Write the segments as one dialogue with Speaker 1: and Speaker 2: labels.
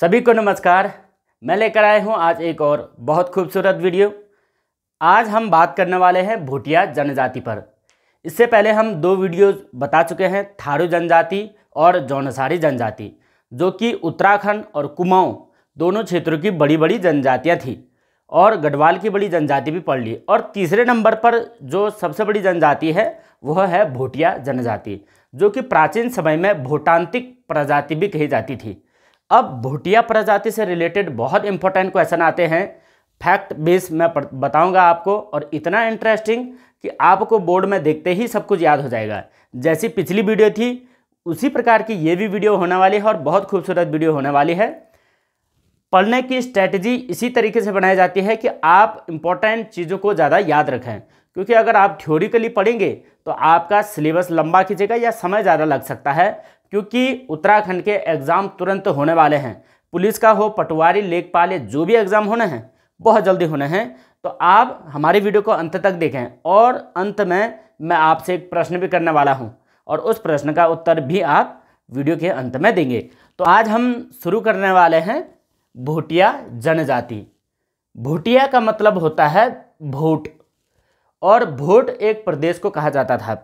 Speaker 1: सभी को नमस्कार। मैं लेकर आया हूं आज एक और बहुत खूबसूरत वीडियो। आज हम बात करने वाले हैं भूटिया जनजाति पर। इससे पहले हम दो वीडियो बता चुके हैं, थारू जनजाति और जौनसारी जनजाति, जो कि उत्तराखंड और कुमाऊं दोनों क्षेत्रों की बड़ी बड़ी जनजातियां थी, और गढ़वाल की बड़ी जनजाति भी पढ़ ली। और तीसरे नंबर पर जो सबसे बड़ी जनजाति है वह है भूटिया जनजाति, जो कि प्राचीन समय में भूटांतिक प्रजाति भी कही जाती थी। अब भूटिया प्रजाति से रिलेटेड बहुत इंपॉर्टेंट क्वेश्चन आते हैं, फैक्ट बेस मैं बताऊंगा आपको, और इतना इंटरेस्टिंग कि आपको बोर्ड में देखते ही सब कुछ याद हो जाएगा। जैसी पिछली वीडियो थी उसी प्रकार की ये भी वीडियो होने वाली है, और बहुत खूबसूरत वीडियो होने वाली है। पढ़ने की स्ट्रैटेजी इसी तरीके से बनाई जाती है कि आप इंपॉर्टेंट चीज़ों को ज़्यादा याद रखें, क्योंकि अगर आप थ्योरिकली पढ़ेंगे तो आपका सिलेबस लंबा खींचेगा या समय ज़्यादा लग सकता है, क्योंकि उत्तराखंड के एग्ज़ाम तुरंत होने वाले हैं। पुलिस का हो, पटवारी, लेखपाल, जो भी एग्ज़ाम होने हैं बहुत जल्दी होने हैं। तो आप हमारी वीडियो को अंत तक देखें, और अंत में मैं आपसे एक प्रश्न भी करने वाला हूं, और उस प्रश्न का उत्तर भी आप वीडियो के अंत में देंगे। तो आज हम शुरू करने वाले हैं भूटिया जनजाति। भूटिया का मतलब होता है भूट, और भूट एक प्रदेश को कहा जाता था।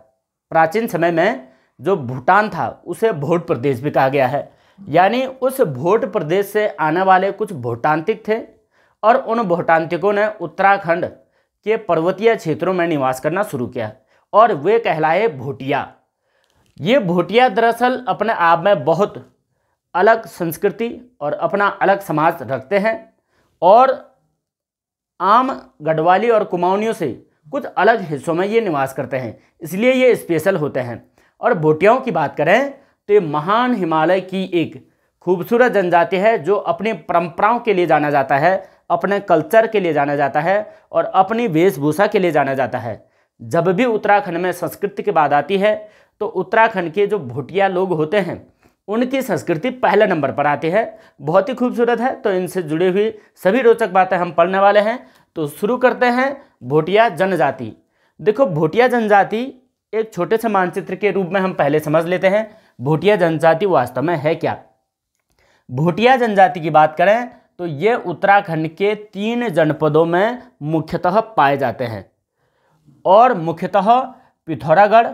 Speaker 1: प्राचीन समय में जो भूटान था उसे भोट प्रदेश भी कहा गया है, यानी उस भोट प्रदेश से आने वाले कुछ भूटांतिक थे, और उन भूटांतिकों ने उत्तराखंड के पर्वतीय क्षेत्रों में निवास करना शुरू किया, और वे कहलाए भूटिया। ये भूटिया दरअसल अपने आप में बहुत अलग संस्कृति और अपना अलग समाज रखते हैं, और आम गढ़वाली और कुमाऊनियों से कुछ अलग हिस्सों में ये निवास करते हैं, इसलिए ये स्पेशल होते हैं। और भूटियाओं की बात करें तो ये महान हिमालय की एक खूबसूरत जनजाति है, जो अपनी परंपराओं के लिए जाना जाता है, अपने कल्चर के लिए जाना जाता है, और अपनी वेशभूषा के लिए जाना जाता है। जब भी उत्तराखंड में संस्कृति की बात आती है तो उत्तराखंड के जो भूटिया लोग होते हैं उनकी संस्कृति पहले नंबर पर आती है। बहुत ही खूबसूरत है, तो इनसे जुड़ी हुई सभी रोचक बातें हम पढ़ने वाले हैं। तो शुरू करते हैं भूटिया जनजाति। देखो, भूटिया जनजाति एक छोटे से मानचित्र के रूप में हम पहले समझ लेते हैं भूटिया जनजाति वास्तव में है क्या। भूटिया जनजाति की बात करें तो ये उत्तराखंड के 3 जनपदों में मुख्यतः पाए जाते हैं, और मुख्यतः पिथौरागढ़,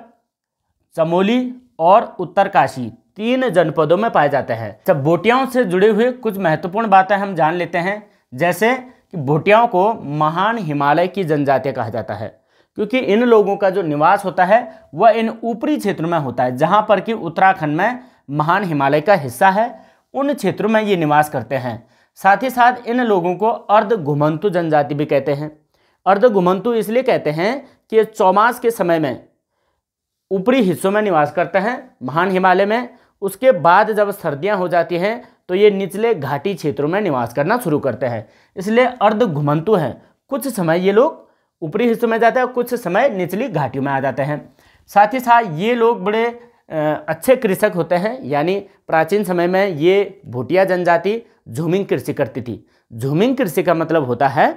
Speaker 1: चमोली और उत्तरकाशी 3 जनपदों में पाए जाते हैं। जब भूटियाओं से जुड़े हुए कुछ महत्वपूर्ण बातें हम जान लेते हैं, जैसे कि भूटियाओं को महान हिमालय की जनजातियां कहा जाता है, क्योंकि इन लोगों का जो निवास होता है वह इन ऊपरी क्षेत्रों में होता है, जहां पर कि उत्तराखंड में महान हिमालय का हिस्सा है, उन क्षेत्रों में ये निवास करते हैं। साथ ही साथ इन लोगों को अर्ध घुमंतु जनजाति भी कहते हैं। अर्ध घुमंतु इसलिए कहते हैं कि चौमास के समय में ऊपरी हिस्सों में निवास करते हैं महान हिमालय में, उसके बाद जब सर्दियां हो जाती हैं तो ये निचले घाटी क्षेत्रों में निवास करना शुरू करते हैं, इसलिए अर्ध घुमंतु हैं। कुछ समय ये लोग ऊपरी हिस्सों में जाते हैं, कुछ समय निचली घाटियों में आ जाते हैं। साथ ही साथ ये लोग बड़े अच्छे कृषक होते हैं, यानी प्राचीन समय में ये भूटिया जनजाति झूमिंग कृषि करती थी। झूमिंग कृषि का मतलब होता है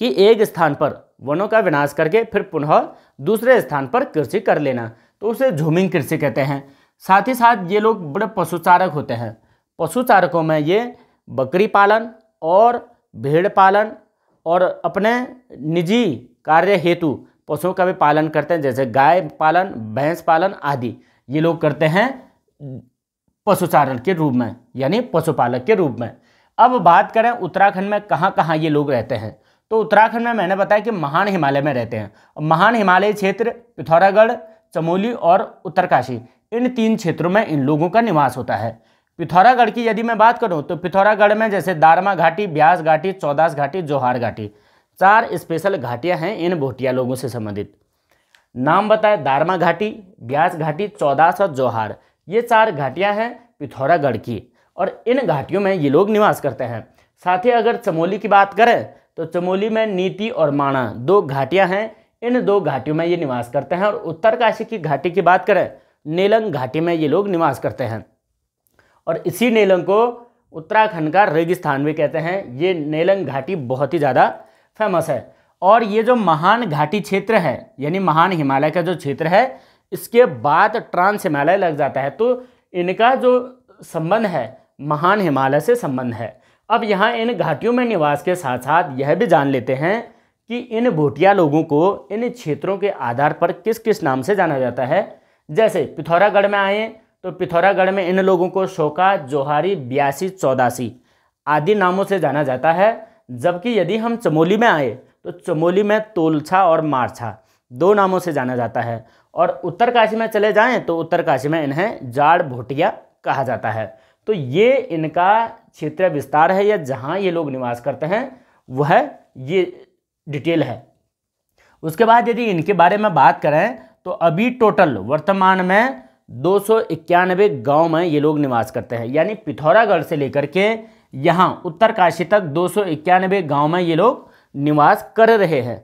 Speaker 1: कि एक स्थान पर वनों का विनाश करके फिर पुनः दूसरे स्थान पर कृषि कर लेना, तो उसे झूमिंग कृषि कहते हैं। साथ ही साथ ये लोग बड़े पशुचारक होते हैं। पशुचारकों में ये बकरी पालन और भेड़ पालन और अपने निजी कार्य हेतु पशुओं का भी पालन करते हैं, जैसे गाय पालन, भैंस पालन आदि ये लोग करते हैं पशुचारण के रूप में, यानी पशुपालक के रूप में। अब बात करें उत्तराखंड में कहाँ कहाँ ये लोग रहते हैं, तो उत्तराखंड में मैंने बताया कि महान हिमालय में रहते हैं। महान हिमालय क्षेत्र पिथौरागढ़, चमोली और उत्तरकाशी, इन 3 क्षेत्रों में इन लोगों का निवास होता है। पिथौरागढ़ की यदि मैं बात करूं तो पिथौरागढ़ में जैसे दारमा घाटी, ब्यास घाटी, चौदास घाटी, जोहार घाटी, 4 स्पेशल घाटियां हैं इन भूटिया लोगों से संबंधित। नाम बताए, दारमा घाटी, ब्यास घाटी, चौदास और जोहार, ये 4 घाटियां हैं पिथौरागढ़ की, और इन घाटियों में ये लोग निवास करते हैं। साथ ही अगर चमोली की बात करें तो चमोली में नीति और माणा 2 घाटियां हैं, इन 2 घाटियों में ये निवास करते हैं। और उत्तरकाशी की घाटी की बात करें, नेलंग घाटी में ये लोग निवास करते हैं, और इसी नेलंग को उत्तराखंड का रेगिस्तान भी कहते हैं। ये नेलंग घाटी बहुत ही ज़्यादा फेमस है। और ये जो महान घाटी क्षेत्र है, यानी महान हिमालय का जो क्षेत्र है, इसके बाद ट्रांस हिमालय लग जाता है, तो इनका जो संबंध है महान हिमालय से संबंध है। अब यहाँ इन घाटियों में निवास के साथ साथ यह भी जान लेते हैं कि इन भोटिया लोगों को इन क्षेत्रों के आधार पर किस किस नाम से जाना जाता है। जैसे पिथौरागढ़ में आए तो पिथौरागढ़ में इन लोगों को शोका, जोहारी, ब्यासी, चौदासी आदि नामों से जाना जाता है। जबकि यदि हम चमोली में आए तो चमोली में तोलछा और मारछा 2 नामों से जाना जाता है। और उत्तरकाशी में चले जाएं तो उत्तरकाशी में इन्हें जाड़ भोटिया कहा जाता है। तो ये इनका क्षेत्रीय विस्तार है या जहाँ ये लोग निवास करते हैं वह ये डिटेल है। उसके बाद यदि इनके बारे में बात करें तो अभी टोटल वर्तमान में 291 गांव में ये लोग निवास करते हैं। यानी पिथौरागढ़ से लेकर के यहाँ उत्तरकाशी तक 291 गांव में ये लोग निवास कर रहे हैं।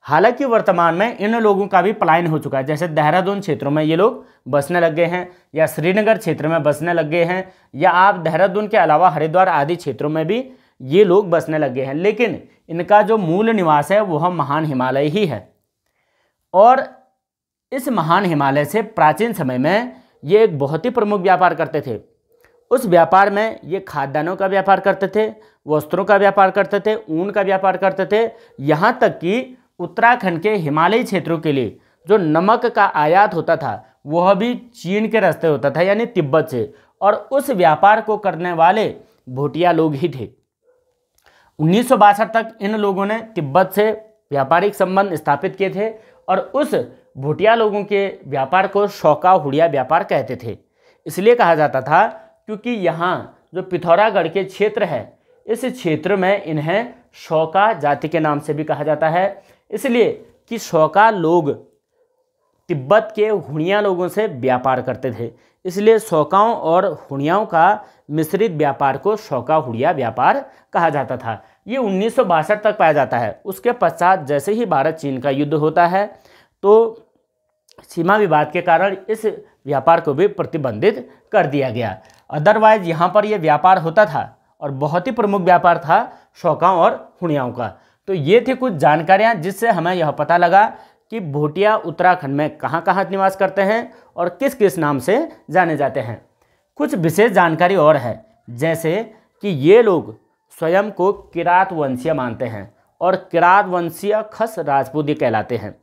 Speaker 1: हालांकि वर्तमान में इन लोगों का भी पलायन हो चुका है। जैसे देहरादून क्षेत्रों में ये लोग बसने लग गए हैं या श्रीनगर क्षेत्र में बसने लग गए हैं या आप देहरादून के अलावा हरिद्वार आदि क्षेत्रों में भी ये लोग बसने लग गए हैं। लेकिन इनका जो मूल निवास है वह महान हिमालय ही है। और इस महान हिमालय से प्राचीन समय में ये एक बहुत ही प्रमुख व्यापार करते थे। उस व्यापार में ये खाद्यान्नों का व्यापार करते थे, वस्त्रों का व्यापार करते थे, ऊन का व्यापार करते थे। यहाँ तक कि उत्तराखंड के हिमालयी क्षेत्रों के लिए जो नमक का आयात होता था वह भी चीन के रास्ते होता था, यानी तिब्बत से। और उस व्यापार को करने वाले भोटिया लोग ही थे। 1962 तक इन लोगों ने तिब्बत से व्यापारिक संबंध स्थापित किए थे और उस भोटिया लोगों के व्यापार को शौका हुड़िया व्यापार कहते थे। इसलिए कहा जाता था क्योंकि यहाँ जो पिथौरागढ़ के क्षेत्र है इस क्षेत्र में इन्हें शौका जाति के नाम से भी कहा जाता है। इसलिए कि शौका लोग तिब्बत के हुणिया लोगों से व्यापार करते थे, इसलिए शौकाओं और हुणियाओं का मिश्रित व्यापार को शौका हुड़िया व्यापार कहा जाता था। ये 1962 तक पाया जाता है। उसके पश्चात जैसे ही भारत चीन का युद्ध होता है तो सीमा विवाद के कारण इस व्यापार को भी प्रतिबंधित कर दिया गया। अदरवाइज यहाँ पर यह व्यापार होता था और बहुत ही प्रमुख व्यापार था शौकाओं और हुणियाओं का। तो ये थी कुछ जानकारियाँ जिससे हमें यह पता लगा कि भोटिया उत्तराखंड में कहाँ कहाँ निवास करते हैं और किस किस नाम से जाने जाते हैं। कुछ विशेष जानकारी और है, जैसे कि ये लोग स्वयं को किरात वंशीय मानते हैं और किरात वंशीय खस राजपूत कहलाते हैं।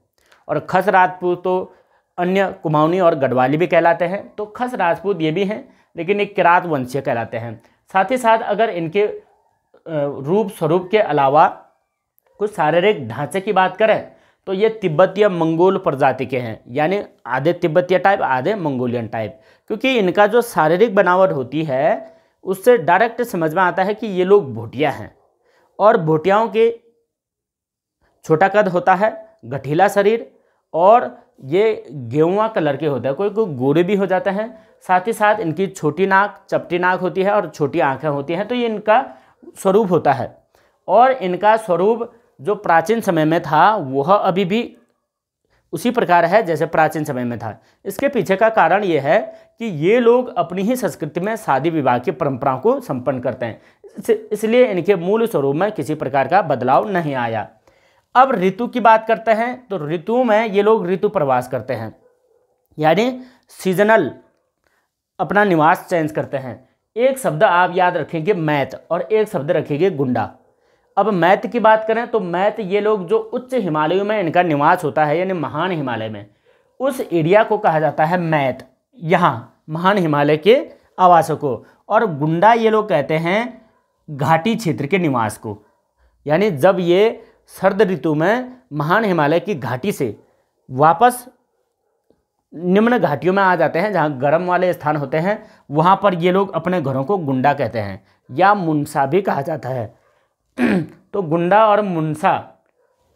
Speaker 1: और खस राजपूत तो अन्य कुमाऊनी और गढ़वाली भी कहलाते हैं, तो खस राजपूत ये भी हैं लेकिन एक किरात वंशीय कहलाते हैं। साथ ही साथ अगर इनके रूप स्वरूप के अलावा कुछ शारीरिक ढांचे की बात करें तो ये तिब्बतीय मंगोल प्रजाति के हैं, यानी आधे तिब्बतीय टाइप आधे मंगोलियन टाइप। क्योंकि इनका जो शारीरिक बनावट होती है उससे डायरेक्ट समझ में आता है कि ये लोग भोटिया हैं। और भोटियाओं के छोटा कद होता है, गठीला शरीर और ये गेहुआ कलर के होते हैं, कोई कोई गोरे भी हो जाते हैं। साथ ही साथ इनकी छोटी नाक, चपटी नाक होती है और छोटी आंखें होती हैं। तो ये इनका स्वरूप होता है। और इनका स्वरूप जो प्राचीन समय में था वह अभी भी उसी प्रकार है जैसे प्राचीन समय में था। इसके पीछे का कारण ये है कि ये लोग अपनी ही संस्कृति में शादी विवाह की परंपराओं को संपन्न करते हैं, इसलिए इनके मूल स्वरूप में किसी प्रकार का बदलाव नहीं आया। अब ऋतु की बात करते हैं तो ऋतु में ये लोग ऋतु प्रवास करते हैं, यानी सीजनल अपना निवास चेंज करते हैं। एक शब्द आप याद रखेंगे मैत और एक शब्द रखेंगे गुंडा। अब मैत की बात करें तो मैत ये लोग जो उच्च हिमालयों में इनका निवास होता है, यानी महान हिमालय में, उस एरिया को कहा जाता है मैत, यहाँ महान हिमालय के आवासों को। और गुंडा ये लोग कहते हैं घाटी क्षेत्र के निवास को, यानी जब ये सर्द ऋतु में महान हिमालय की घाटी से वापस निम्न घाटियों में आ जाते हैं जहाँ गर्म वाले स्थान होते हैं, वहाँ पर ये लोग अपने घरों को गुंडा कहते हैं या मुनसा भी कहा जाता है। तो गुंडा और मुनसा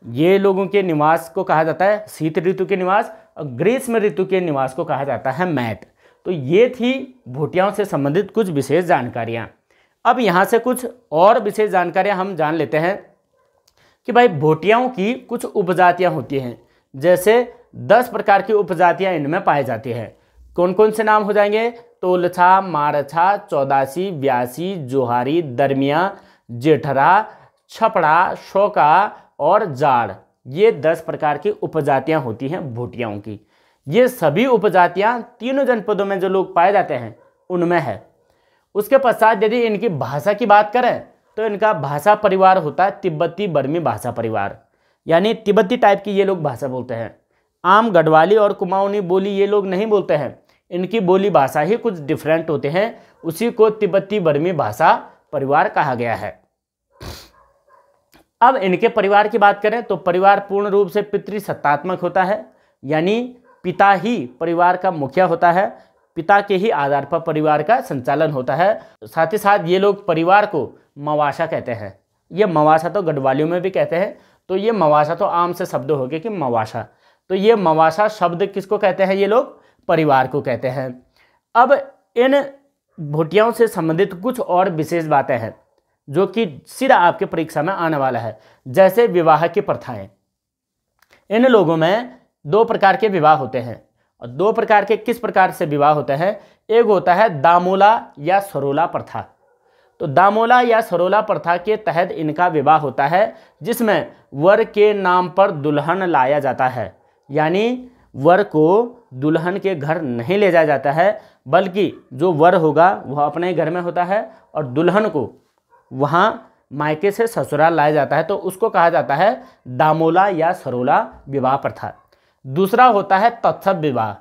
Speaker 1: ये लोगों के निवास को कहा जाता है शीत ऋतु के निवास, और ग्रीष्म ऋतु के निवास को कहा जाता है मैट। तो ये थी भोटियाओं से संबंधित कुछ विशेष जानकारियाँ। अब यहाँ से कुछ और विशेष जानकारियाँ हम जान लेते हैं कि भाई भोटियाओं की कुछ उपजातियाँ होती हैं। जैसे 10 प्रकार की उपजातियाँ इनमें पाई जाती हैं। कौन कौन से नाम हो जाएंगे? तोलछा, मारछा, चौदासी, ब्यासी, जोहारी, दरमिया, जेठरा, छपड़ा, शोका और जाड़। ये 10 प्रकार की उपजातियां होती हैं भोटियाओं की। ये सभी उपजातियां तीनों जनपदों में जो लोग पाए जाते हैं उनमें है। उसके पश्चात यदि इनकी भाषा की बात करें तो इनका भाषा परिवार होता है तिब्बती बर्मी भाषा परिवार, यानी तिब्बती टाइप की ये लोग भाषा बोलते हैं। आम गढ़वाली और कुमाऊनी बोली ये लोग नहीं बोलते हैं, इनकी बोली भाषा ही कुछ डिफरेंट होते हैं, उसी को तिब्बती बर्मी भाषा परिवार कहा गया है। अब इनके परिवार की बात करें तो परिवार पूर्ण रूप से पितृसत्तात्मक होता है, यानी पिता ही परिवार का मुखिया होता है, पिता के ही आधार पर परिवार का संचालन होता है। साथ ही साथ ये लोग परिवार को मवासा कहते हैं। ये मवासा तो गढ़वालियों में भी कहते हैं, तो ये मवासा तो आम से शब्द हो गए कि मवासा, तो ये मवासा शब्द किसको कहते हैं, ये लोग परिवार को कहते हैं। अब इन भोटियाओं से संबंधित कुछ और विशेष बातें हैं जो कि सीधा आपके परीक्षा में आने वाला है, जैसे विवाह की प्रथाएं। इन लोगों में 2 प्रकार के विवाह होते हैं, और 2 प्रकार के किस प्रकार से विवाह होते हैं, एक होता है दामोला या सरोला प्रथा। तो दामोला या सरोला प्रथा के तहत इनका विवाह होता है, जिसमें वर के नाम पर दुल्हन लाया जाता है, यानी वर को दुल्हन के घर नहीं ले जाया जाता है, बल्कि जो वर होगा वह अपने घर में होता है और दुल्हन को वहाँ मायके से ससुराल लाया जाता है, तो उसको कहा जाता है दामोला या सरोला विवाह प्रथा। दूसरा होता है तत्सत विवाह।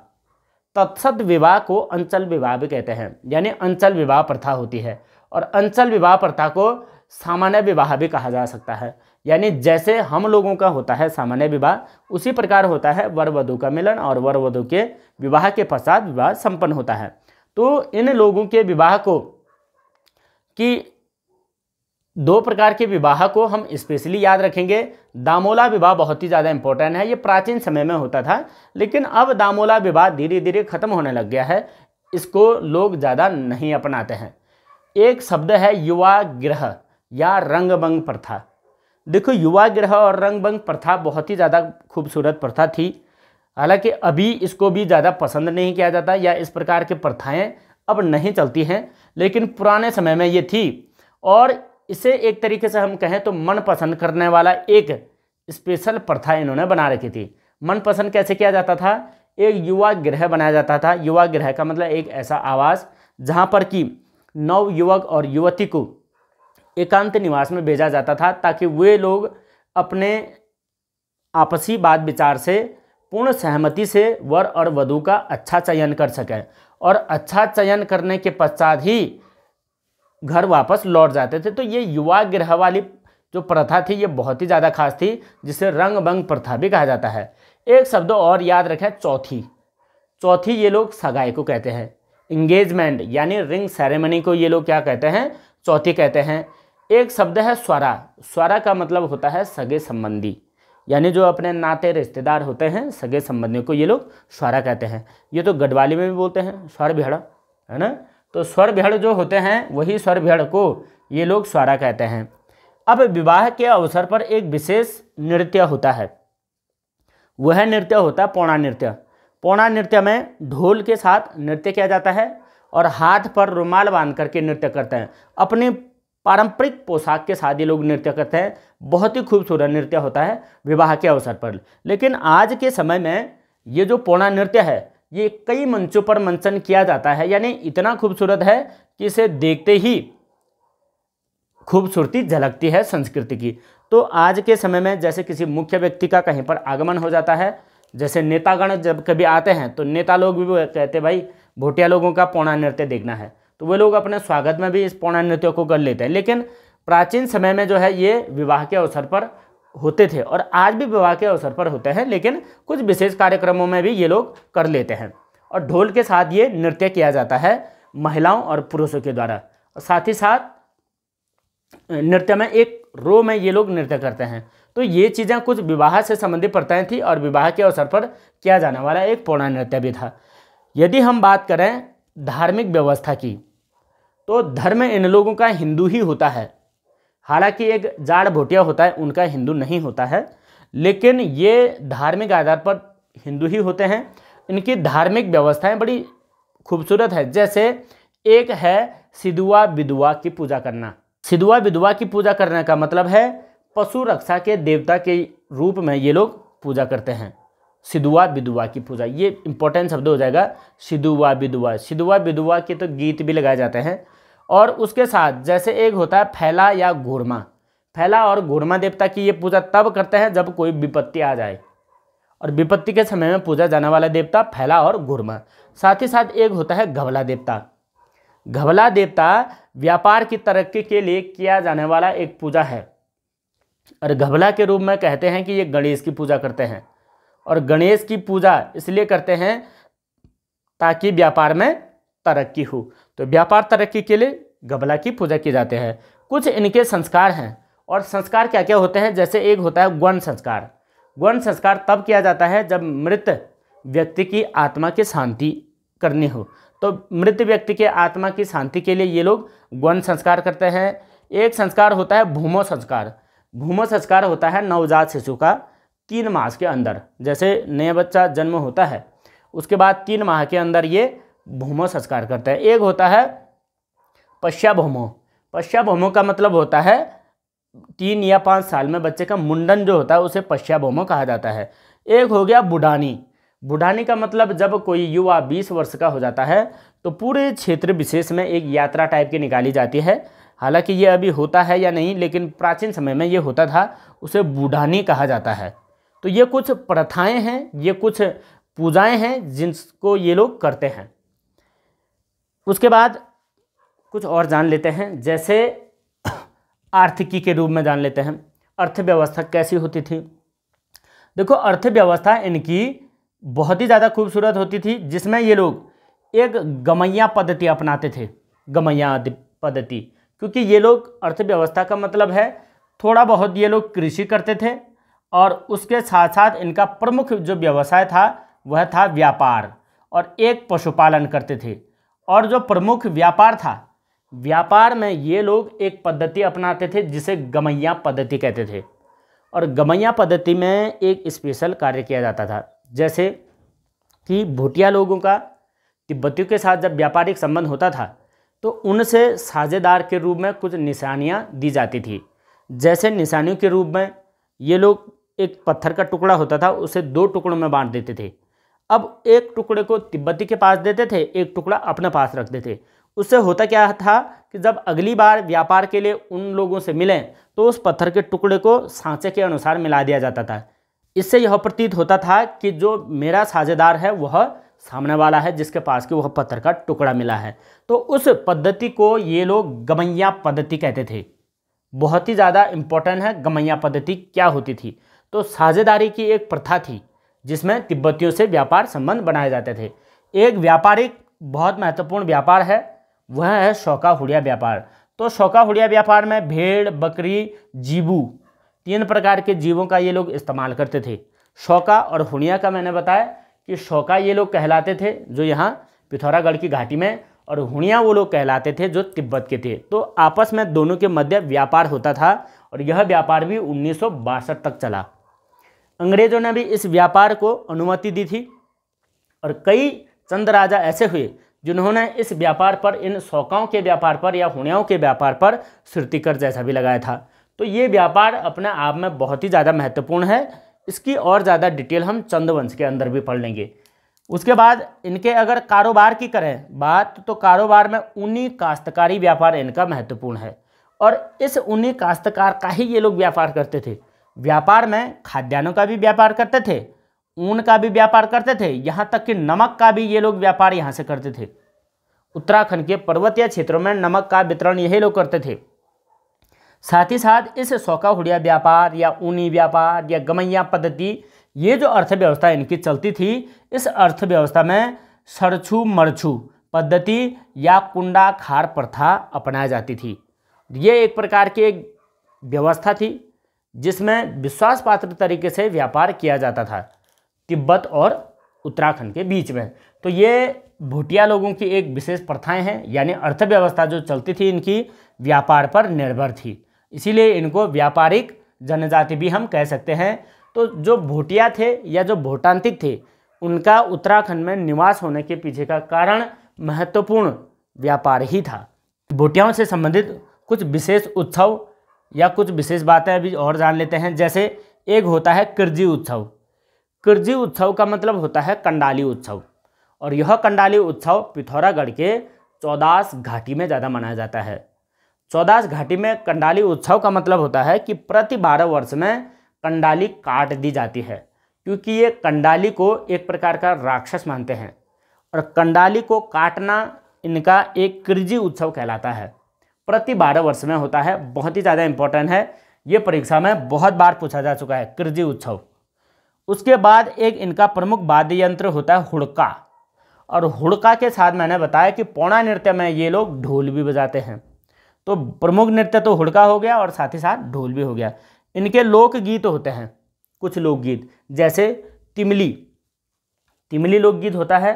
Speaker 1: तत्सत विवाह को अंचल विवाह भी कहते हैं, यानी अंचल विवाह प्रथा होती है, और अंचल विवाह प्रथा को सामान्य विवाह भी कहा जा सकता है, यानी जैसे हम लोगों का होता है सामान्य विवाह, उसी प्रकार होता है वर वधू का मिलन और वर वधू के विवाह के पश्चात विवाह संपन्न होता है। तो इन लोगों के विवाह को कि 2 प्रकार के विवाह को हम स्पेशली याद रखेंगे। दामोला विवाह बहुत ही ज़्यादा इंपॉर्टेंट है, ये प्राचीन समय में होता था, लेकिन अब दामोला विवाह धीरे धीरे खत्म होने लग गया है, इसको लोग ज़्यादा नहीं अपनाते हैं। एक शब्द है युवा गृह या रंगभंग प्रथा। देखो, युवा गृह और रंगभंग प्रथा बहुत ही ज़्यादा खूबसूरत प्रथा थी, हालांकि अभी इसको भी ज़्यादा पसंद नहीं किया जाता, या इस प्रकार की प्रथाएं अब नहीं चलती हैं, लेकिन पुराने समय में ये थी। और इसे एक तरीके से हम कहें तो मन पसंद करने वाला एक स्पेशल प्रथा इन्होंने बना रखी थी। मन पसंद कैसे किया जाता था, एक युवा गृह बनाया जाता था। युवा गृह का मतलब एक ऐसा आवास जहाँ पर कि नव युवक और युवती को एकांत निवास में भेजा जाता था, ताकि वे लोग अपने आपसी बात विचार से पूर्ण सहमति से वर और वधू का अच्छा चयन कर सकें, और अच्छा चयन करने के पश्चात ही घर वापस लौट जाते थे। तो ये युवा गृह वाली जो प्रथा थी ये बहुत ही ज़्यादा खास थी, जिसे रंगभंग प्रथा भी कहा जाता है। एक शब्द और याद रखें, चौथी। चौथी ये लोग सगाई को कहते हैं। इंगेजमेंट यानी रिंग सेरेमनी को ये लोग क्या कहते हैं, चौथी कहते हैं। एक शब्द है स्वरा। स्वरा का मतलब होता है सगे संबंधी, यानी जो अपने नाते रिश्तेदार होते हैं, सगे संबंधियों को ये लोग स्वरा कहते हैं। ये तो गढ़वाली में भी बोलते हैं स्वर भेड़ा, है ना। तो स्वर भेड़ जो होते हैं वही स्वर भेड़ को ये लोग स्वरा कहते हैं। अब विवाह के अवसर पर एक विशेष नृत्य होता है, वह नृत्य होता है पौड़ा नृत्य। पौड़ा नृत्य में ढोल के साथ नृत्य किया जाता है और हाथ पर रुमाल बांध करके नृत्य करते हैं। अपने पारंपरिक पोशाक के साथ ये लोग नृत्य करते हैं। बहुत ही खूबसूरत नृत्य होता है विवाह के अवसर पर। लेकिन आज के समय में ये जो पौड़ा नृत्य है ये कई मंचों पर मंचन किया जाता है, यानी इतना खूबसूरत है कि इसे देखते ही खूबसूरती झलकती है संस्कृति की। तो आज के समय में जैसे किसी मुख्य व्यक्ति का कहीं पर आगमन हो जाता है, जैसे नेतागण जब कभी आते हैं तो नेता लोग भी कहते भाई भोटिया लोगों का पौड़ा नृत्य देखना है, तो वे लोग अपने स्वागत में भी इस पौड़ा नृत्य को कर लेते हैं। लेकिन प्राचीन समय में जो है ये विवाह के अवसर पर होते थे, और आज भी विवाह के अवसर पर होते हैं, लेकिन कुछ विशेष कार्यक्रमों में भी ये लोग कर लेते हैं। और ढोल के साथ ये नृत्य किया जाता है महिलाओं और पुरुषों के द्वारा। और साथ ही साथ नृत्य में एक रो में ये लोग नृत्य करते हैं। तो ये चीज़ें कुछ विवाह से संबंधित प्रथाएं थी, और विवाह के अवसर पर किया जाने वाला एक पौड़ा नृत्य भी था। यदि हम बात करें धार्मिक व्यवस्था की, तो धर्म इन लोगों का हिंदू ही होता है। हालांकि एक जाड़ भोटिया होता है, उनका हिंदू नहीं होता है, लेकिन ये धार्मिक आधार पर हिंदू ही होते हैं। इनकी धार्मिक व्यवस्थाएं बड़ी खूबसूरत है। जैसे एक है सिदुआ बिदुआ की पूजा करना। सिदुआ बिदुआ की पूजा करने का मतलब है पशु रक्षा के देवता के रूप में ये लोग पूजा करते हैं। सिदुआ बिदुआ की पूजा, ये इंपॉर्टेंट शब्द हो जाएगा। सिदुआ बिदुआ, सिदुआ बिदुआ के तो गीत भी लगाए जाते हैं। और उसके साथ जैसे एक होता है फैला या घूरमा। फैला और घूरमा देवता की ये पूजा तब करते हैं जब कोई विपत्ति आ जाए, और विपत्ति के समय में पूजा जाने वाला देवता फैला और घूरमा। साथ ही साथ एक होता है घबला देवता। घबला देवता व्यापार की तरक्की के लिए किया जाने वाला एक पूजा है, और घबला के रूप में कहते हैं कि ये गणेश की पूजा करते हैं, और गणेश की पूजा इसलिए करते हैं ताकि व्यापार में तरक्की हो। तो व्यापार तरक्की के लिए घबला की पूजा की जाते हैं। कुछ इनके संस्कार हैं, और संस्कार क्या क्या होते हैं, जैसे एक होता है गौण संस्कार। गौण संस्कार तब किया जाता है जब मृत व्यक्ति की आत्मा की शांति करनी हो, तो मृत व्यक्ति के आत्मा की शांति के लिए ये लोग गौण संस्कार करते हैं। एक संस्कार होता है भूमो संस्कार। भूमो संस्कार होता है नवजात शिशु का 3 मास के अंदर, जैसे नया बच्चा जन्म होता है उसके बाद 3 माह के अंदर ये भूमो संस्कार करते हैं। एक होता है पश्चाभूमो। पश्चाभूमो का मतलब होता है 3 या 5 साल में बच्चे का मुंडन जो होता है उसे पश्चाभूमो कहा जाता है। एक हो गया बुढ़ानी। बुढ़ानी का मतलब जब कोई युवा 20 वर्ष का हो जाता है तो पूरे क्षेत्र विशेष में एक यात्रा टाइप की निकाली जाती है। हालांकि ये अभी होता है या नहीं, लेकिन प्राचीन समय में ये होता था, उसे बुढ़ानी कहा जाता है। तो ये कुछ प्रथाएं हैं, ये कुछ पूजाएं हैं जिनको ये लोग करते हैं। उसके बाद कुछ और जान लेते हैं, जैसे आर्थिकी के रूप में जान लेते हैं। अर्थव्यवस्था कैसी होती थी? देखो, अर्थव्यवस्था इनकी बहुत ही ज़्यादा खूबसूरत होती थी, जिसमें ये लोग एक गमैया पद्धति अपनाते थे। गमैया पद्धति, क्योंकि ये लोग अर्थव्यवस्था का मतलब है थोड़ा बहुत ये लोग कृषि करते थे, और उसके साथ साथ इनका प्रमुख जो व्यवसाय था वह था व्यापार, और एक पशुपालन करते थे। और जो प्रमुख व्यापार था, व्यापार में ये लोग एक पद्धति अपनाते थे जिसे गमैया पद्धति कहते थे। और गमैया पद्धति में एक स्पेशल कार्य किया जाता था, जैसे कि भूटिया लोगों का तिब्बतियों के साथ जब व्यापारिक संबंध होता था तो उनसे साझेदार के रूप में कुछ निशानियां दी जाती थी। जैसे निशानियों के रूप में ये लोग, एक पत्थर का टुकड़ा होता था उसे 2 टुकड़ों में बांट देते थे। अब एक टुकड़े को तिब्बती के पास देते थे, एक टुकड़ा अपने पास रखते थे। उससे होता क्या था कि जब अगली बार व्यापार के लिए उन लोगों से मिलें तो उस पत्थर के टुकड़े को सांचे के अनुसार मिला दिया जाता था। इससे यह प्रतीत होता था कि जो मेरा साझेदार है वह सामने वाला है जिसके पास कि वह पत्थर का टुकड़ा मिला है। तो उस पद्धति को ये लोग गमैया पद्धति कहते थे। बहुत ही ज़्यादा इम्पोर्टेंट है गमैया पद्धति क्या होती थी। तो साझेदारी की एक प्रथा थी जिसमें तिब्बतियों से व्यापार संबंध बनाए जाते थे। एक व्यापारिक बहुत महत्वपूर्ण व्यापार है, वह है शौका हुड़िया व्यापार। तो शौका हुड़िया व्यापार में भेड़, बकरी, जीबू, 3 प्रकार के जीवों का ये लोग इस्तेमाल करते थे। शौका और हुड़िया का मैंने बताया कि शौका ये लोग कहलाते थे जो यहाँ पिथौरागढ़ की घाटी में, और हुड़िया वो लोग कहलाते थे जो तिब्बत के थे। तो आपस में दोनों के मध्य व्यापार होता था, और यह व्यापार भी 1962 तक चला। अंग्रेजों ने भी इस व्यापार को अनुमति दी थी, और कई चंद राजा ऐसे हुए जिन्होंने इस व्यापार पर, इन शौकाओं के व्यापार पर या हुड़ियाओं के व्यापार पर श्रुति कर जैसा भी लगाया था। तो ये व्यापार अपने आप में बहुत ही ज़्यादा महत्वपूर्ण है। इसकी और ज़्यादा डिटेल हम चंदवंश के अंदर भी पढ़ लेंगे। उसके बाद इनके अगर कारोबार की करें बात, तो कारोबार में ऊनी काश्तकारी व्यापार इनका महत्वपूर्ण है, और इस ऊनी काश्तकार का ही ये लोग व्यापार करते थे। व्यापार में खाद्यान्नों का भी व्यापार करते थे, ऊन का भी व्यापार करते थे, यहाँ तक कि नमक का भी ये लोग व्यापार यहाँ से करते थे। उत्तराखंड के पर्वतीय क्षेत्रों में नमक का वितरण यही लोग करते थे। साथ ही साथ इस शौका हुड़िया व्यापार या ऊनी व्यापार या गमैया पद्धति, ये जो अर्थव्यवस्था इनकी चलती थी, इस अर्थव्यवस्था में सरछू मरछू पद्धति या कुंडा खार प्रथा अपनाई जाती थी। ये एक प्रकार की एक व्यवस्था थी जिसमें विश्वास पात्र तरीके से व्यापार किया जाता था तिब्बत और उत्तराखंड के बीच में। तो ये भूटिया लोगों की एक विशेष प्रथाएं हैं, यानी अर्थव्यवस्था जो चलती थी इनकी व्यापार पर निर्भर थी, इसीलिए इनको व्यापारिक जनजाति भी हम कह सकते हैं। तो जो भूटिया थे या जो भूटांतिक थे, उनका उत्तराखंड में निवास होने के पीछे का कारण महत्वपूर्ण व्यापार ही था। भूटियाओं से संबंधित कुछ विशेष उत्सव या कुछ विशेष बातें अभी और जान लेते हैं। जैसे एक होता है किरजी उत्सव। किरजी उत्सव का मतलब होता है कंडाली उत्सव, और यह कंडाली उत्सव पिथौरागढ़ के चौदास घाटी में ज़्यादा मनाया जाता है। चौदास घाटी में कंडाली उत्सव का मतलब होता है कि प्रति 12 वर्ष में कंडाली काट दी जाती है, क्योंकि ये कंडाली को एक प्रकार का राक्षस मानते हैं और कंडाली को काटना इनका एक कृजि उत्सव कहलाता है। प्रति 12 वर्ष में होता है, बहुत ही ज़्यादा इंपॉर्टेंट है, ये परीक्षा में बहुत बार पूछा जा चुका है, कृजि उत्सव। उसके बाद एक इनका प्रमुख वाद्य यंत्र होता है हुड़का, और हुड़का के साथ मैंने बताया कि पौड़ा नृत्य में ये लोग ढोल भी बजाते हैं। तो प्रमुख नृत्य तो हुड़का हो गया और साथ ही साथ ढोल भी हो गया। इनके लोकगीत होते हैं, कुछ लोकगीत, जैसे तिमली लोकगीत होता है,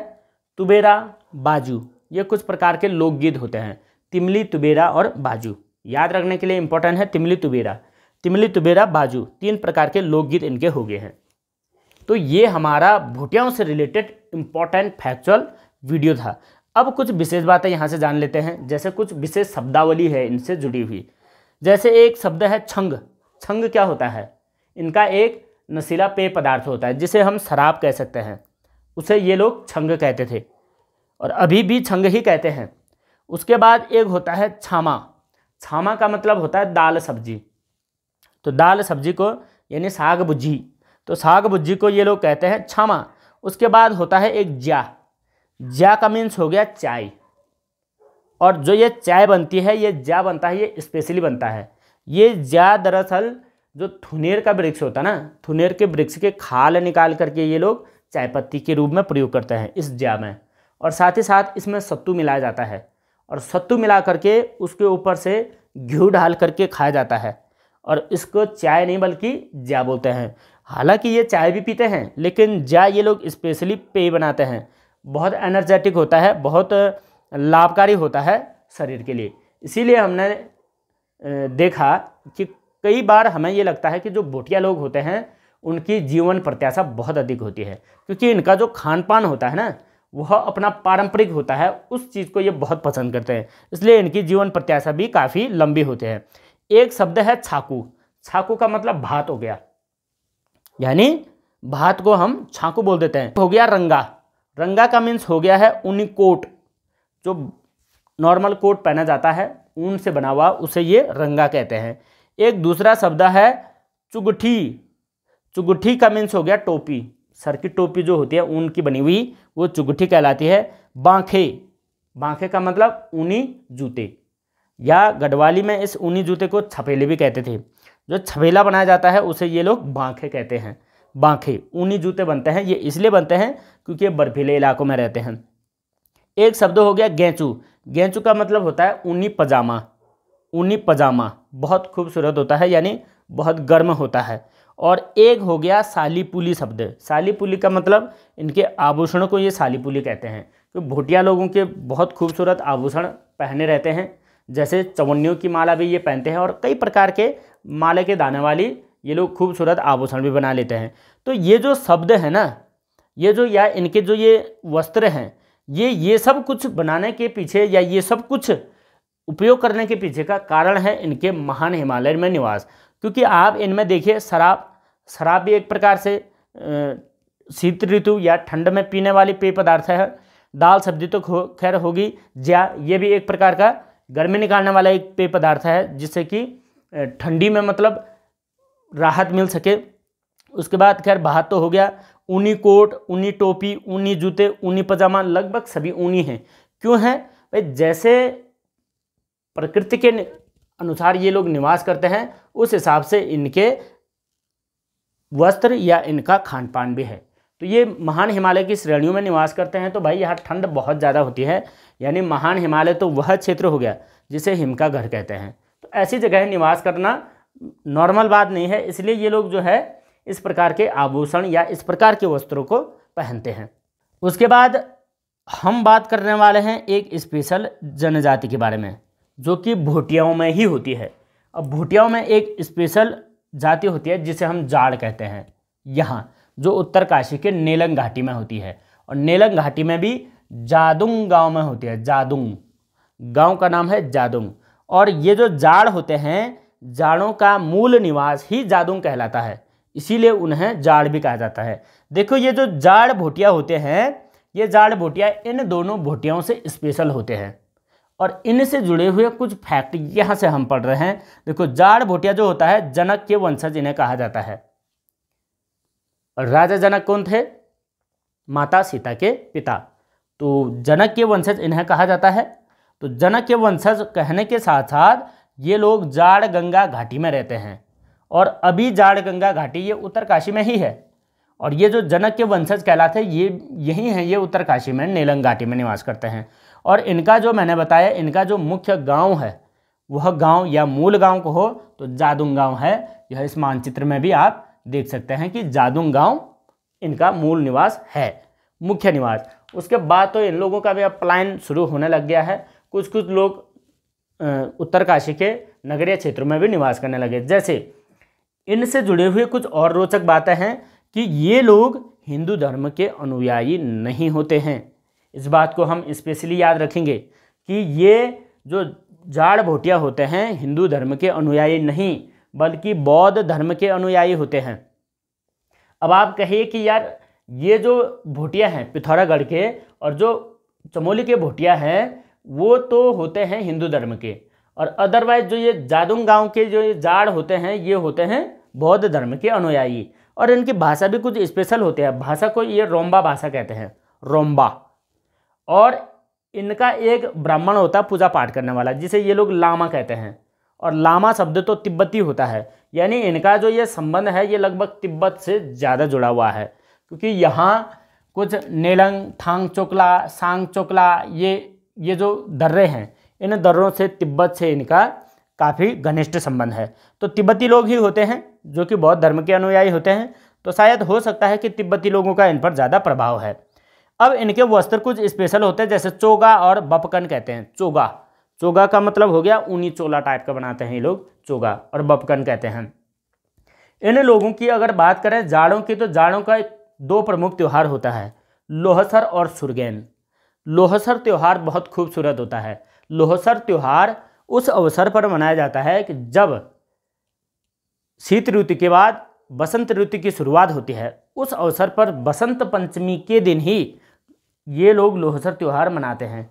Speaker 1: तुबेरा, बाजू, ये कुछ प्रकार के लोकगीत होते हैं। तिमली, तुबेरा और बाजू याद रखने के लिए इंपॉर्टेंट है। तिमली, तुबेरा, बाजू, 3 प्रकार के लोकगीत इनके हो गए हैं। तो ये हमारा भोटियाओं से रिलेटेड इंपॉर्टेंट फैक्चुअल वीडियो था। अब कुछ विशेष बातें यहाँ से जान लेते हैं, जैसे कुछ विशेष शब्दावली है इनसे जुड़ी हुई। जैसे एक शब्द है छंग। छंग क्या होता है? इनका एक नशीला पेय पदार्थ होता है जिसे हम शराब कह सकते हैं, उसे ये लोग छंग कहते थे और अभी भी छंग ही कहते हैं। उसके बाद एक होता है छामा। छामा का मतलब होता है दाल सब्जी। तो दाल सब्जी को यानी साग भुज्जी, तो साग भुज्जी को ये लोग कहते हैं छामा। उसके बाद होता है एक ज्या का मीन्स हो गया चाय, और जो ये चाय बनती है, ये ज्या बनता है, ये स्पेशली बनता है। ये ज्या दरअसल जो थुनेर का वृक्ष होता है ना, थुनेर के वृक्ष के खाल निकाल करके ये लोग चाय पत्ती के रूप में प्रयोग करते हैं इस ज्या में, और साथ ही साथ इसमें सत्तू मिलाया जाता है, और सत्तू मिला करके उसके ऊपर से घी डाल करके खाया जाता है, और इसको चाय नहीं बल्कि ज्या बोलते हैं। हालांकि ये चाय भी पीते हैं, लेकिन ज्या ये लोग स्पेशली पेय बनाते हैं। बहुत एनर्जेटिक होता है, बहुत लाभकारी होता है शरीर के लिए। इसीलिए हमने देखा कि कई बार हमें ये लगता है कि जो भोटिया लोग होते हैं उनकी जीवन प्रत्याशा बहुत अधिक होती है, क्योंकि इनका जो खान पान होता है ना, वह अपना पारंपरिक होता है, उस चीज़ को ये बहुत पसंद करते हैं, इसलिए इनकी जीवन प्रत्याशा भी काफ़ी लंबी होती है। एक शब्द है छाकू। छाकू का मतलब भात हो गया, यानी भात को हम छाकू बोल देते हैं। हो गया रंगा। रंगा का मीन्स हो गया है ऊनी कोट, जो नॉर्मल कोट पहना जाता है ऊन से बना हुआ, उसे ये रंगा कहते हैं। एक दूसरा शब्द है चुगठी। चुगठी का मीन्स हो गया टोपी, सर की टोपी जो होती है ऊन की बनी हुई, वो चुगठी कहलाती है। बांखे। बांखे का मतलब ऊनी जूते, या गढ़वाली में इस ऊनी जूते को छपेले भी कहते थे। जो छपेला बनाया जाता है उसे ये लोग बांखे कहते हैं। बांखे ऊनी जूते बनते हैं, ये इसलिए बनते हैं क्योंकि ये बर्फीले इलाकों में रहते हैं। एक शब्द हो गया गेंचू। गेंचू का मतलब होता है ऊनी पजामा। ऊनी पजामा बहुत खूबसूरत होता है, यानी बहुत गर्म होता है। और एक हो गया सालीपुली शब्द। सालीपुली का मतलब इनके आभूषणों को ये सालीपुली कहते हैं, तो भोटिया लोगों के बहुत खूबसूरत आभूषण पहने रहते हैं, जैसे चवन्नियों की माला भी ये पहनते हैं, और कई प्रकार के माले के दाने वाली ये लोग खूबसूरत आभूषण भी बना लेते हैं। तो ये जो शब्द है ना, ये जो या इनके जो ये वस्त्र हैं, ये सब कुछ बनाने के पीछे या ये सब कुछ उपयोग करने के पीछे का कारण है इनके महान हिमालय में निवास। क्योंकि आप इनमें देखिए शराब भी एक प्रकार से शीत ऋतु या ठंड में पीने वाली पेय पदार्थ है। दाल सब्जी तो खैर होगी। ज्या ये भी एक प्रकार का गर्मी निकालने वाला एक पेय पदार्थ है, जिससे कि ठंडी में मतलब राहत मिल सके। उसके बाद खैर भात तो हो गया। ऊनी कोट, ऊनी टोपी, ऊनी जूते, ऊनी पजामा, लगभग सभी ऊनी हैं। क्यों है भाई? जैसे प्रकृति के अनुसार ये लोग निवास करते हैं, उस हिसाब से इनके वस्त्र या इनका खान पान भी है। तो ये महान हिमालय की श्रेणियों में निवास करते हैं, तो भाई यहाँ ठंड बहुत ज़्यादा होती है, यानी महान हिमालय तो वह क्षेत्र हो गया जिसे हिम का घर कहते हैं। तो ऐसी जगह निवास करना नॉर्मल बात नहीं है, इसलिए ये लोग जो है इस प्रकार के आभूषण या इस प्रकार के वस्त्रों को पहनते हैं। उसके बाद हम बात करने वाले हैं एक स्पेशल जनजाति के बारे में, जो कि भोटियाओं में ही होती है। अब भोटियाओं में एक स्पेशल जाति होती है जिसे हम जाड़ कहते हैं, यहाँ जो उत्तरकाशी के नेलंग घाटी में होती है। और नेलंग घाटी में भी जादुंग गांव में होती है। जादुंग गांव का नाम है जादुंग। और ये जो जाड़ होते हैं, जाड़ों का मूल निवास ही जादुंग कहलाता है, इसीलिए उन्हें जाड़ भी कहा जाता है। देखो ये जो जाड़ भोटिया होते हैं, ये जाड़ भोटिया इन दोनों भोटियाओं से स्पेशल होते हैं। और इनसे जुड़े हुए कुछ फैक्ट यहाँ से हम पढ़ रहे हैं। देखो, जाड़ भोटिया जो होता है, जनक के वंशज इन्हें कहा जाता है। और राजा जनक कौन थे? माता सीता के पिता। तो जनक के वंशज इन्हें कहा जाता है। तो जनक के वंशज कहने के साथ साथ ये लोग जाड़ गंगा घाटी में रहते हैं, और अभी जाड़ गंगा घाटी ये उत्तरकाशी में ही है। और ये जो जनक के वंशज कहलाते हैं ये यही हैं, ये उत्तरकाशी में नेलंग घाटी में निवास करते हैं। और इनका जो मैंने बताया, इनका जो मुख्य गांव है, वह गांव या मूल गांव को हो तो जादूंग गांव है। यह इस मानचित्र में भी आप देख सकते हैं कि जादूंग गांव इनका मूल निवास है, मुख्य निवास। उसके बाद तो इन लोगों का भी अब पलायन शुरू होने लग गया है। कुछ कुछ लोग उत्तरकाशी के नगरीय क्षेत्रों में भी निवास करने लगे। जैसे इनसे जुड़े हुए कुछ और रोचक बातें हैं कि ये लोग हिंदू धर्म के अनुयायी नहीं होते हैं। इस बात को हम स्पेशली याद रखेंगे कि ये जो जाड़ भोटिया होते हैं हिंदू धर्म के अनुयायी नहीं, बल्कि बौद्ध धर्म के अनुयायी होते हैं। अब आप कहिए कि यार ये जो भोटिया हैं पिथौरागढ़ के और जो चमोली के भोटिया हैं वो तो होते हैं हिंदू धर्म के, और अदरवाइज जो ये जादूंग गांव के जो ये जाड़ होते हैं ये होते हैं बौद्ध धर्म के अनुयायी। और इनकी भाषा भी कुछ स्पेशल होती है। भाषा को ये रोम्बा भाषा कहते हैं, रोम्बा। और इनका एक ब्राह्मण होता है पूजा पाठ करने वाला, जिसे ये लोग लामा कहते हैं। और लामा शब्द तो तिब्बती होता है, यानी इनका जो ये संबंध है ये लगभग तिब्बत से ज़्यादा जुड़ा हुआ है, क्योंकि यहाँ कुछ नेलंग, थांग चोकला, सांग चोकला ये जो दर्रे हैं, इन दर्रों से तिब्बत से इनका काफ़ी घनिष्ठ संबंध है। तो तिब्बती लोग ही होते हैं जो कि बौद्ध धर्म के अनुयायी होते हैं, तो शायद हो सकता है कि तिब्बती लोगों का इन पर ज़्यादा प्रभाव है। अब इनके वस्त्र कुछ स्पेशल होते हैं, जैसे चोगा और बपकन कहते हैं। चोगा का मतलब हो गया ऊनी चोला टाइप का बनाते हैं ये लोग, चोगा, और बपकन कहते हैं। इन लोगों की अगर बात करें जाड़ों की, तो जाड़ों का दो प्रमुख त्यौहार होता है, लोहसर और सुरगेन। लोहसर त्यौहार बहुत खूबसूरत होता है। लोहसर त्यौहार उस अवसर पर मनाया जाता है कि जब शीत ऋतु के बाद बसंत ऋतु की शुरुआत होती है। उस अवसर पर बसंत पंचमी के दिन ही ये लोग लोहसर त्यौहार मनाते हैं।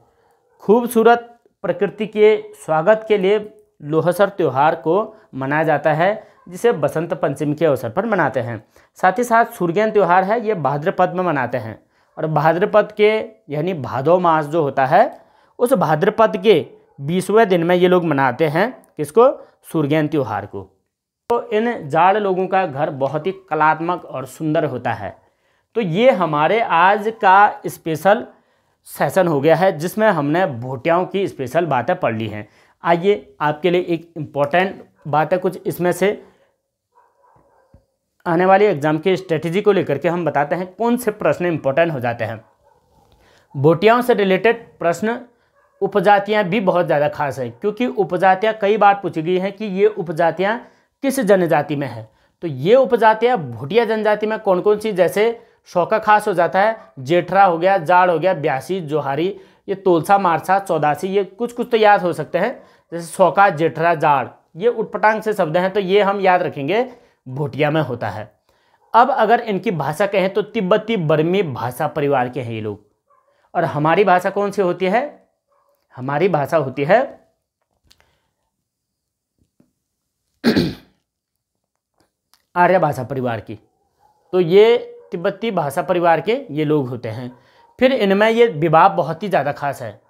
Speaker 1: खूबसूरत प्रकृति के स्वागत के लिए लोहसर त्यौहार को मनाया जाता है, जिसे बसंत पंचमी के अवसर पर मनाते हैं। साथ ही साथ सुरगेन त्यौहार है, ये भाद्रपद में मनाते हैं। और भाद्रपद के यानी भादो मास जो होता है, उस भाद्रपद के 20वें दिन में ये लोग मनाते हैं किसको? सुरगेन त्यौहार को। तो इन जाड़ लोगों का घर बहुत ही कलात्मक और सुंदर होता है। तो ये हमारे आज का स्पेशल सेशन हो गया है, जिसमें हमने भोटियाओं की स्पेशल बातें पढ़ ली हैं। आइए आपके लिए एक इम्पॉर्टेंट बात है कुछ इसमें से आने वाली एग्जाम की स्ट्रेटजी को लेकर के हम बताते हैं कौन से प्रश्न इंपॉर्टेंट हो जाते हैं। भोटियाओं से रिलेटेड प्रश्न उपजातियां भी बहुत ज़्यादा खास है, क्योंकि उपजातियां कई बार पूछी गई हैं कि ये उपजातियां किस जनजाति में है। तो ये उपजातियां भोटिया जनजाति में कौन कौन सी, जैसे शौका खास हो जाता है, जेठरा हो गया, जाड़ हो गया, ब्यासी, जोहारी, ये तोलसा, मारसा, चौदासी, ये कुछ कुछ तो याद हो सकते हैं। जैसे शौका, जेठरा, जाड़, ये उटपटांग से शब्द हैं, तो ये हम याद रखेंगे भोटिया में होता है। अब अगर इनकी भाषा कहें तो तिब्बती बर्मी भाषा परिवार के हैं ये लोग। और हमारी भाषा कौन सी होती है? हमारी भाषा होती है आर्य भाषा परिवार की। तो ये तिब्बती भाषा परिवार के ये लोग होते हैं। फिर इनमें ये विवाह बहुत ही ज़्यादा खास है,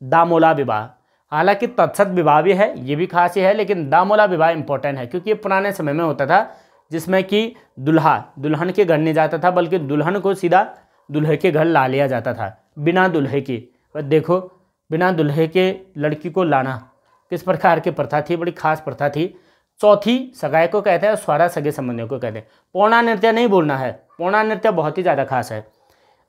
Speaker 1: दामोला विवाह। हालांकि तत्सत विवाह भी है, ये भी खास ही है, लेकिन दामोला विवाह इंपॉर्टेंट है, क्योंकि ये पुराने समय में होता था, जिसमें कि दूल्हा दुल्हन के घर नहीं जाता था, बल्कि दुल्हन को सीधा दूल्हे के घर ला लिया जाता था बिना दूल्हे के। पर देखो, बिना दूल्हे के लड़की को लाना किस प्रकार की प्रथा थी, बड़ी खास प्रथा थी। चौथी सगाई को कहते हैं और स्वारा सगे संबंधियों को कहते हैं। पौना नृत्य नहीं बोलना है, पौना नृत्य बहुत ही ज़्यादा खास है।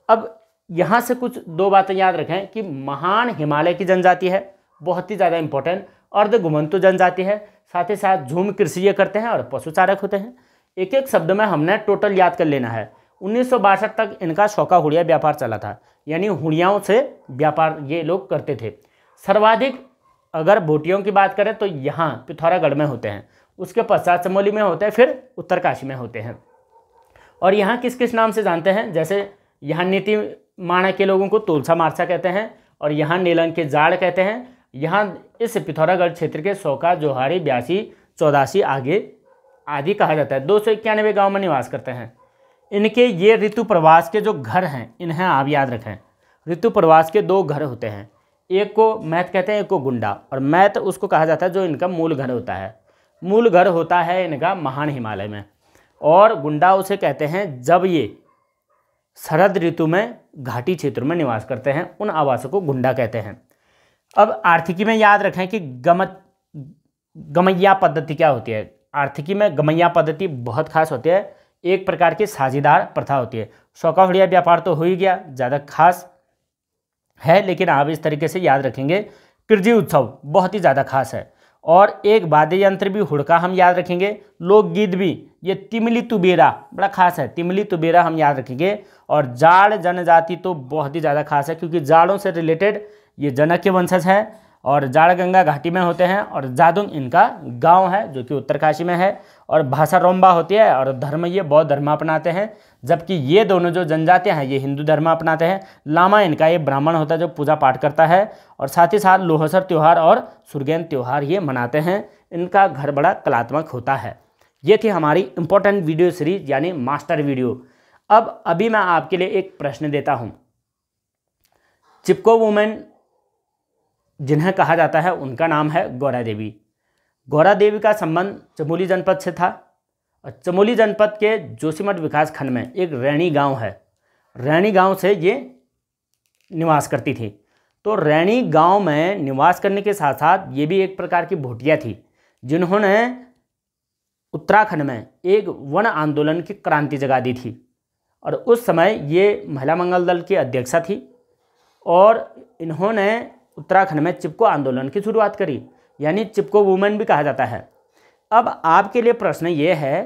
Speaker 1: अब यहाँ से कुछ दो बातें याद रखें कि महान हिमालय की जनजाति है, बहुत ही ज़्यादा इंपॉर्टेंट। अर्ध घुमंतु जनजाति है, साथ ही साथ झूम कृषि ये करते हैं और पशुचारक होते हैं। एक एक शब्द में हमने टोटल याद कर लेना है। 1962 तक इनका शौका हुड़िया व्यापार चला था, यानी हुड़ियाओं से व्यापार ये लोग करते थे। सर्वाधिक अगर भोटियों की बात करें तो यहाँ पिथौरागढ़ में होते हैं, उसके पश्चात चमोली में होते हैं, फिर उत्तरकाशी में होते हैं। और यहाँ किस किस नाम से जानते हैं? जैसे यहाँ नीति माणा के लोगों को तोलसा मारसा कहते हैं, और यहाँ नीलम के जाड़ कहते हैं। यहाँ इस पिथौरागढ़ क्षेत्र के सौका, जोहारी, ब्यासी, चौदासी आगे आदि कहा जाता है। 291 गाँव में निवास करते हैं। इनके ये ऋतु प्रवास के जो घर हैं इन्हें आप याद रखें। ऋतु प्रवास के 2 घर होते हैं, एक को मैथ कहते हैं, एक को गुंडा। और मैथ उसको कहा जाता है जो इनका मूल घर होता है। मूल घर होता है इनका महान हिमालय में, और गुंडा उसे कहते हैं जब ये शरद ऋतु में घाटी क्षेत्रों में निवास करते हैं, उन आवासों को गुंडा कहते हैं। अब आर्थिकी में याद रखें कि गमैया पद्धति क्या होती है। आर्थिकी में गमैया पद्धति बहुत खास होती है, एक प्रकार की साझेदार प्रथा होती है। शौका हुड़िया व्यापार तो हो ही गया, ज़्यादा खास है, लेकिन आप इस तरीके से याद रखेंगे। किरजी उत्सव बहुत ही ज़्यादा खास है, और एक वाद्य यंत्र भी हुड़का हम याद रखेंगे। लोकगीत भी ये तिमली तुबेरा बड़ा खास है, तिमली तुबेरा हम याद रखेंगे। और जाड़ जनजाति तो बहुत ही ज़्यादा खास है, क्योंकि जाड़ों से रिलेटेड ये जनक के वंशज है, और जाड़ गंगा घाटी में होते हैं। और जादुंग इनका गांव है जो कि उत्तरकाशी में है। और भाषा रोम्बा होती है, और धर्म ये बौद्ध धर्म अपनाते हैं, जबकि ये दोनों जो जनजातियां हैं ये हिंदू धर्म अपनाते हैं। लामा इनका ये ब्राह्मण होता है जो पूजा पाठ करता है, और साथ ही साथ लोहसर त्यौहार और सुरगेन त्यौहार ये मनाते हैं। इनका घर बड़ा कलात्मक होता है। ये थी हमारी इंपॉर्टेंट वीडियो सीरीज यानी मास्टर वीडियो। अब अभी मैं आपके लिए एक प्रश्न देता हूँ। चिपको वुमेन जिन्हें कहा जाता है उनका नाम है गौरा देवी। गौरा देवी का संबंध चमोली जनपद से था, और चमोली जनपद के जोशीमठ विकास खंड में एक रैणी गांव है। रैणी गांव से ये निवास करती थी। तो रैणी गांव में निवास करने के साथ साथ ये भी एक प्रकार की भोटिया थी, जिन्होंने उत्तराखंड में एक वन आंदोलन की क्रांति जगा दी थी। और उस समय ये महिला मंगल दल की अध्यक्षा थी, और इन्होंने उत्तराखंड में चिपको आंदोलन की शुरुआत करी, यानी चिपको वुमेन भी कहा जाता है। अब आपके लिए प्रश्न ये है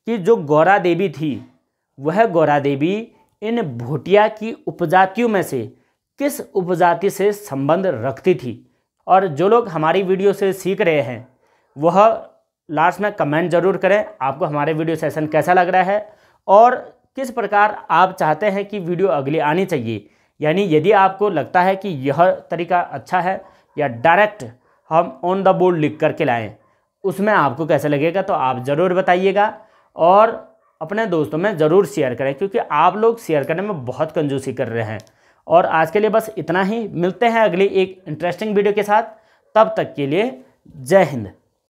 Speaker 1: कि जो गौरा देवी थी वह गौरा देवी इन भोटिया की उपजातियों में से किस उपजाति से संबंध रखती थी। और जो लोग हमारी वीडियो से सीख रहे हैं वह लास्ट में कमेंट ज़रूर करें आपको हमारे वीडियो सेशन कैसा लग रहा है, और किस प्रकार आप चाहते हैं कि वीडियो अगली आनी चाहिए। यानी यदि आपको लगता है कि यह तरीका अच्छा है, या डायरेक्ट हम ऑन द बोर्ड लिख करके लाएं, उसमें आपको कैसा लगेगा तो आप ज़रूर बताइएगा, और अपने दोस्तों में ज़रूर शेयर करें, क्योंकि आप लोग शेयर करने में बहुत कंजूसी कर रहे हैं। और आज के लिए बस इतना ही, मिलते हैं अगली एक इंटरेस्टिंग वीडियो के साथ। तब तक के लिए जय हिंद।